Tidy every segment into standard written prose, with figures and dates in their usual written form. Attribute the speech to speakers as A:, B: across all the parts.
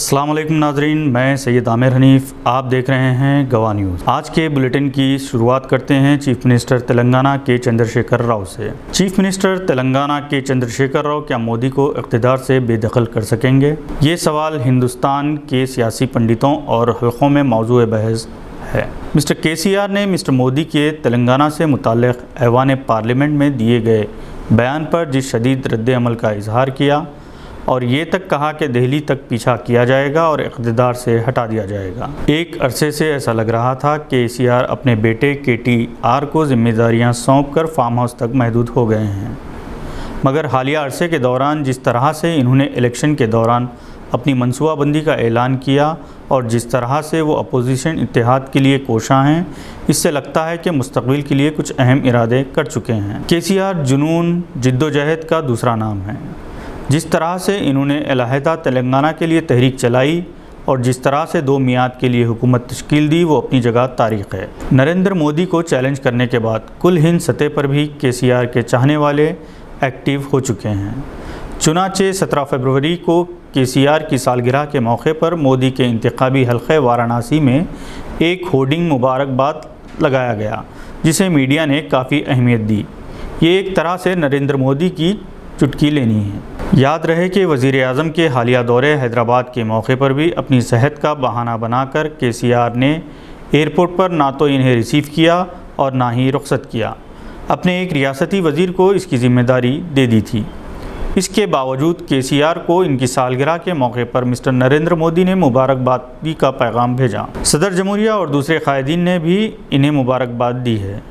A: अस्सलाम वालेकुम नाजरीन, मैं सैयद आमिर हनीफ, आप देख रहे हैं गवाह न्यूज़। आज के बुलेटिन की शुरुआत करते हैं चीफ मिनिस्टर तेलंगाना के चंद्रशेखर राव से। चीफ मिनिस्टर तेलंगाना के चंद्रशेखर राव क्या मोदी को इक़्तिदार से बेदखल कर सकेंगे? ये सवाल हिंदुस्तान के सियासी पंडितों और हल्क़ों में मौजूए बहस है। मिस्टर KCR ने मिस्टर मोदी के तेलंगाना से मुताल्लिक़ ऐवान पार्लियामेंट में दिए गए बयान पर जिस शदीद रद्द अमल का इजहार किया और ये तक कहा कि दिल्ली तक पीछा किया जाएगा और इक़्तिदार से हटा दिया जाएगा। एक अरसे से ऐसा लग रहा था कि KCR अपने बेटे KTR को जिम्मेदारियां सौंप कर फार्म हाउस तक महदूद हो गए हैं, मगर हालिया अरसे के दौरान जिस तरह से इन्होंने इलेक्शन के दौरान अपनी मनसूबाबंदी का ऐलान किया और जिस तरह से वो अपोजिशन इत्तेहाद के लिए कोशां हैं, इससे लगता है कि मुस्तक़बिल के लिए कुछ अहम इरादे कर चुके हैं। KCR जुनून जिद्दोजहद का दूसरा नाम है। जिस तरह से इन्होंने अलहदा तेलंगाना के लिए तहरीक चलाई और जिस तरह से 2 मियाद के लिए हुकूमत तश्कील दी, वो अपनी जगह तारीख़ है। नरेंद्र मोदी को चैलेंज करने के बाद कुल हिंद सतह पर भी KCR के चाहने वाले एक्टिव हो चुके हैं। चुनाचे 17 फरवरी को KCR की सालगिरह के मौके पर मोदी के इंतखाबी हल्क़े वाराणसी में एक होर्डिंग मुबारकबाद लगाया गया, जिसे मीडिया ने काफ़ी अहमियत दी। ये एक तरह से नरेंद्र मोदी की चुटकी लेनी है। याद रहे कि वज़ीर आज़म के हालिया दौरे हैदराबाद के मौके पर भी अपनी सेहत का बहाना बनाकर KCR ने एयरपोर्ट पर ना तो इन्हें रिसीव किया और ना ही रुख़सत किया। अपने एक रियासती वज़ीर को इसकी ज़िम्मेदारी दे दी थी। इसके बावजूद KCR को इनकी सालगिरह के मौके पर मिस्टर नरेंद्र मोदी ने मुबारकबादी का पैगाम भेजा। सदर जमहूरिया और दूसरे कायदीन ने भी इन्हें मुबारकबाद दी है।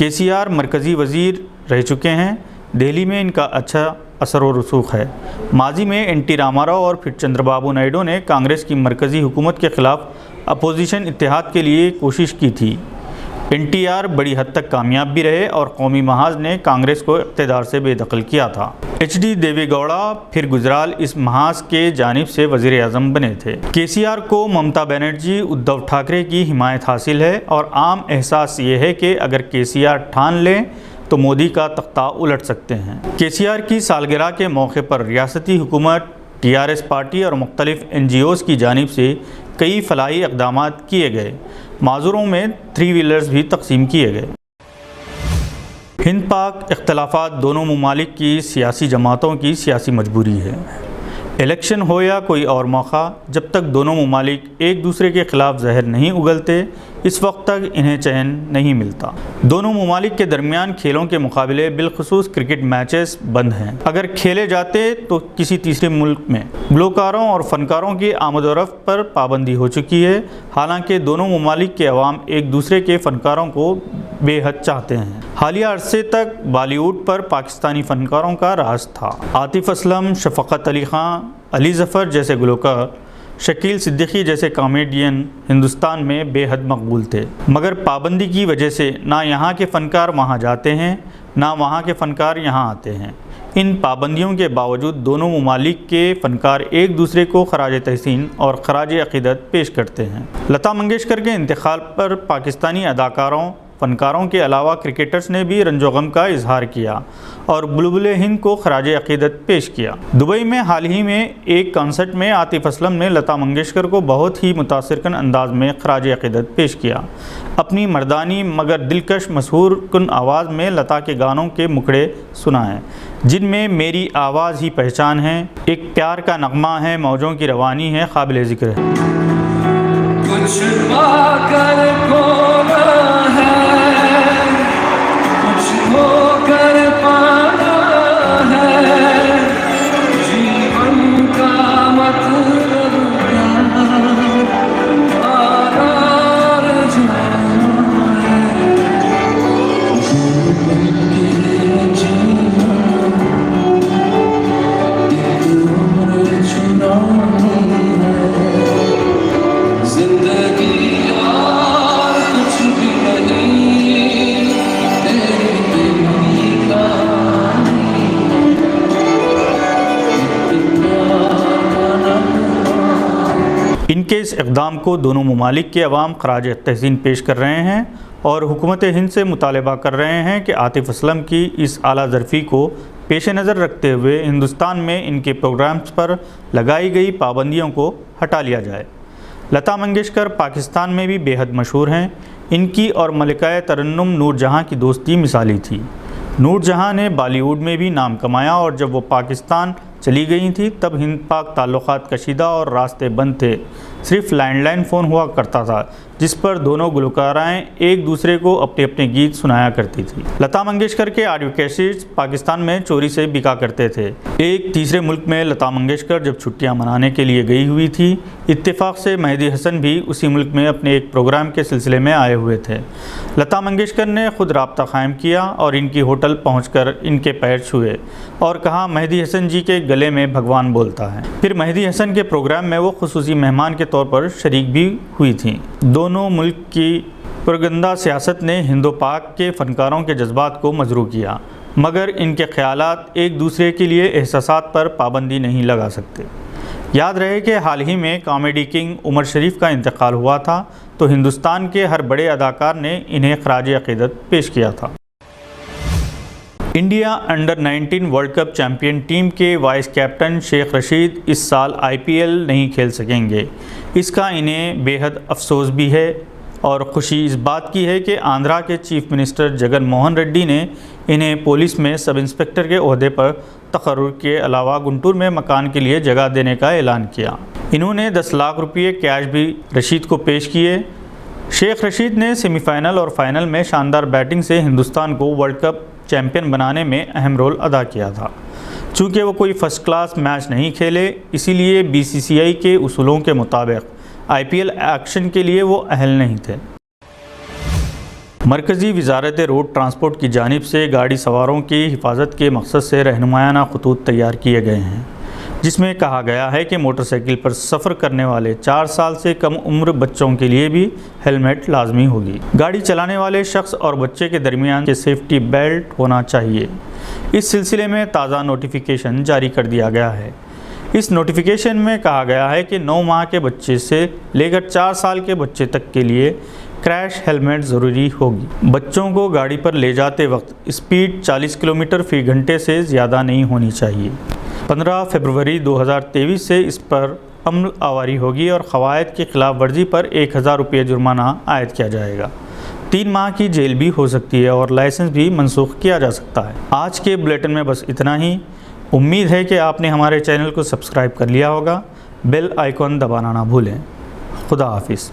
A: KCR मरकज़ी वज़ीर रह चुके हैं। दिल्ली में इनका अच्छा असर व रसूख है। माजी में NT रामाराव और फिर चंद्रबाबू नायडू ने कांग्रेस की मरकज़ी हुकूमत के ख़िलाफ़ अपोजिशन इत्तेहाद के लिए कोशिश की थी। NTR बड़ी हद तक कामयाब भी रहे और कौमी महाज ने कांग्रेस को इक़्तिदार से बेदखल किया था। HD देवेगौड़ा फिर गुजराल इस महाज के जानिब से वज़ीर आज़म बने थे। KCR को ममता बनर्जी, उद्धव ठाकरे की हिमायत हासिल है और आम एहसास ये है कि अगर KCR ठान लें तो मोदी का तख्ता उलट सकते हैं। KCR की सालगिरह के मौके पर रियासती हुकूमत, TRS पार्टी और मुख्तलिफ NGOs की जानिब से कई फलाही इक़दामात किए गए। माज़ूरों में 3 व्हीलर्स भी तक़सीम किए गए। हिंद पाक इख्तलाफात दोनों ममालिक की सियासी जमातों की सियासी मजबूरी है। इलेक्शन हो या कोई और मौका, जब तक दोनों ममालिक एक दूसरे के ख़िलाफ़ जहर नहीं उगलते, इस वक्त तक इन्हें चैन नहीं मिलता। दोनों ममालिक के दरमियान खेलों के मुकाबले बिलखुसूस क्रिकेट मैचेस बंद हैं। अगर खेले जाते तो किसी तीसरे मुल्क में। गुलकारों और फ़नकारों की आमद व रफ्त पर पाबंदी हो चुकी है। हालांकि दोनों ममालिक के अवाम एक दूसरे के फ़नकारों को बेहद चाहते हैं। हालिया अरसे तक बॉलीवुड पर पाकिस्तानी फ़नकारों का राज था। आतिफ़ असलम, शफ़क़त अली ख़ान, अली ज़फ़र जैसे गुलकार, शकील सिद्दीकी जैसे कॉमेडियन हिंदुस्तान में बेहद मकबूल थे, मगर पाबंदी की वजह से ना यहाँ के फ़नकार वहाँ जाते हैं, ना वहाँ के फ़नकार यहाँ आते हैं। इन पाबंदियों के बावजूद दोनों ममालिक के फ़नकार एक दूसरे को खराज तहसीन और खराज अक़ीदत पेश करते हैं। लता मंगेशकर के इंतकाल पर पाकिस्तानी अदाकारों, फ़नकारों के अलावा क्रिकेटर्स ने भी रंजो गम का इजहार किया और बुलबुल हिंद को खराज अक़ीदत पेश किया। दुबई में हाल ही में एक कॉन्सर्ट में आतिफ़ असलम ने लता मंगेशकर को बहुत ही मुतासिरकुन अंदाज में खराज अक़ीदत पेश किया। अपनी मर्दानी मगर दिलकश मशहूर कुन आवाज़ में लता के गानों के मुखड़े सुनाएं, जिनमें मेरी आवाज़ ही पहचान है, एक प्यार का नगमा है, मौजों की रवानी है, काबिल ज़िक्र है।
B: कुछ पाकर खोना है, कुछ होकर पाना है, जीवन का मतलब आरार जाना है, एक उम्र चुनानी है, जिंदगी और कुछ भी नहीं, तेरी कहानी।
A: इनके इस इक़दाम को दोनों ममालिक के अवाम खराज तहसीन पेश कर रहे हैं और हुकूमत हिंद से मुतालबा कर रहे हैं कि आतिफ़ असलम की इस आला ज़रफ़ी को پیش نظر رکھتے ہوئے ہندوستان میں ان کے پروگرامز پر لگائی گئی پابندیوں کو ہٹا لیا جائے۔ لتا منگیشکر پاکستان میں بھی بے حد مشہور ہیں۔ ان کی اور ملکہ ترنم نور جہاں کی دوستی مثالی تھی۔ نور جہاں نے بالی ووڈ میں بھی نام کمایا اور جب وہ پاکستان چلی گئی تھی تب ہند پاک تعلقات کشیدہ اور راستے بند تھے۔ صرف لینڈ لائن فون ہوا کرتا تھا جس پر دونوں گلوکارائیں ایک دوسرے کو اپنے اپنے گیت سنایا کرتی تھی۔ لتا منگیشکر کے آڈیو کیسٹس پاکستان میں چوری سے بکا کرتے تھے۔ ایک تیسرے ملک میں لتا منگیشکر جب چھٹیاں منانے کے لیے گئی ہوئی تھی، اتفاق سے مہدی حسن بھی اسی ملک میں اپنے ایک پروگرام کے سلسلے میں آئے ہوئے تھے۔ لتا منگیشکر نے خود رابطہ قائم کیا اور ان کی ہوٹل پہنچ کر ان کے پیر چھوئے اور کہا مہدی حسن جی کے گلے میں بھگوان بولتا ہے۔ پھر مہدی حسن کے پروگرام میں وہ خصوصی مہمان کے طور پر شریک بھی ہوئی تھیں۔ دونوں ملک کی پرگندہ سیاست نے ہند و پاک کے فنکاروں کے جذبات کو مجروح کیا، مگر ان کے خیالات ایک دوسرے کے لیے احساسات پر پابندی نہیں لگا سکتے۔ یاد رہے کہ حال ہی میں کامیڈی کنگ عمر شریف کا انتقال ہوا تھا تو ہندوستان کے ہر بڑے اداکار نے انہیں خراج عقیدت پیش کیا تھا۔ India under 19 world cup champion team کے وائس کیپٹن شیخ رشید اس سال IPL نہیں کھیل سکیں گے۔ اس کا انہیں بے حد افسوس بھی ہے اور خوشی اس بات کی ہے کہ آندھرا کے چیف منسٹر جگن موہن ریڈی نے انہیں پولیس میں سب انسپکٹر کے عہدے پر تقرر کے علاوہ گنٹور میں مکان کے لیے جگہ دینے کا اعلان کیا۔ انہوں نے 10 لاکھ روپے کیش بھی رشید کو پیش کیے۔ شیخ رشید نے سیمی فائنل اور فائنل میں شاندار بیٹنگ سے ہندوستان کو ورلڈ کپ چیمپئن بنانے میں اہم رول ادا کیا تھا۔ چونکہ وہ کوئی فرسٹ کلاس میچ نہیں کھیلے، اسی لیے BCCI کے اصولوں کے مطابق IPL ایکشن کے لیے وہ اہل نہیں تھے۔ مرکزی وزارت روڈ ٹرانسپورٹ کی جانب سے گاڑی سواروں کی حفاظت کے مقصد سے رہنمایانہ خطوط تیار کیے گئے ہیں، جس میں کہا گیا ہے کہ موٹر سائیکل پر سفر کرنے والے 4 سال سے کم عمر بچوں کے لیے بھی ہیلمٹ لازمی ہوگی۔ گاڑی چلانے والے شخص اور بچے کے درمیان سیفٹی بیلٹ ہونا چاہیے۔ اس سلسلے میں تازہ نوٹیفیکیشن جاری کر دیا گیا ہے۔ اس نوٹیفیکیشن میں کہا گیا ہے کہ 9 ماہ کے بچے سے لے کر 4 سال کے بچے تک کے لیے کریش ہیلمٹ ضروری ہوگی۔ بچوں کو گاڑی پر لے جاتے وقت اسپیڈ 40 کلومیٹر فی گھنٹے سے زیادہ نہیں ہونی چاہیے۔ 15 فروری 2023 سے اس پر عمل آوری ہوگی اور قواعد کی خلاف ورزی پر 1000 روپے جرمانہ عائد کیا جائے گا۔ 3 ماہ کی جیل بھی ہو سکتی ہے اور لائسنس بھی منسوخ کیا جا سکتا ہے۔ آج کے بلیٹن میں بس اتنا ہی۔ امید ہے کہ آپ نے ہمارے چینل کو سبسکرائب کر لیا ہوگا۔ بیل آئیکن دبانا نہ بھولیں۔ خدا حافظ۔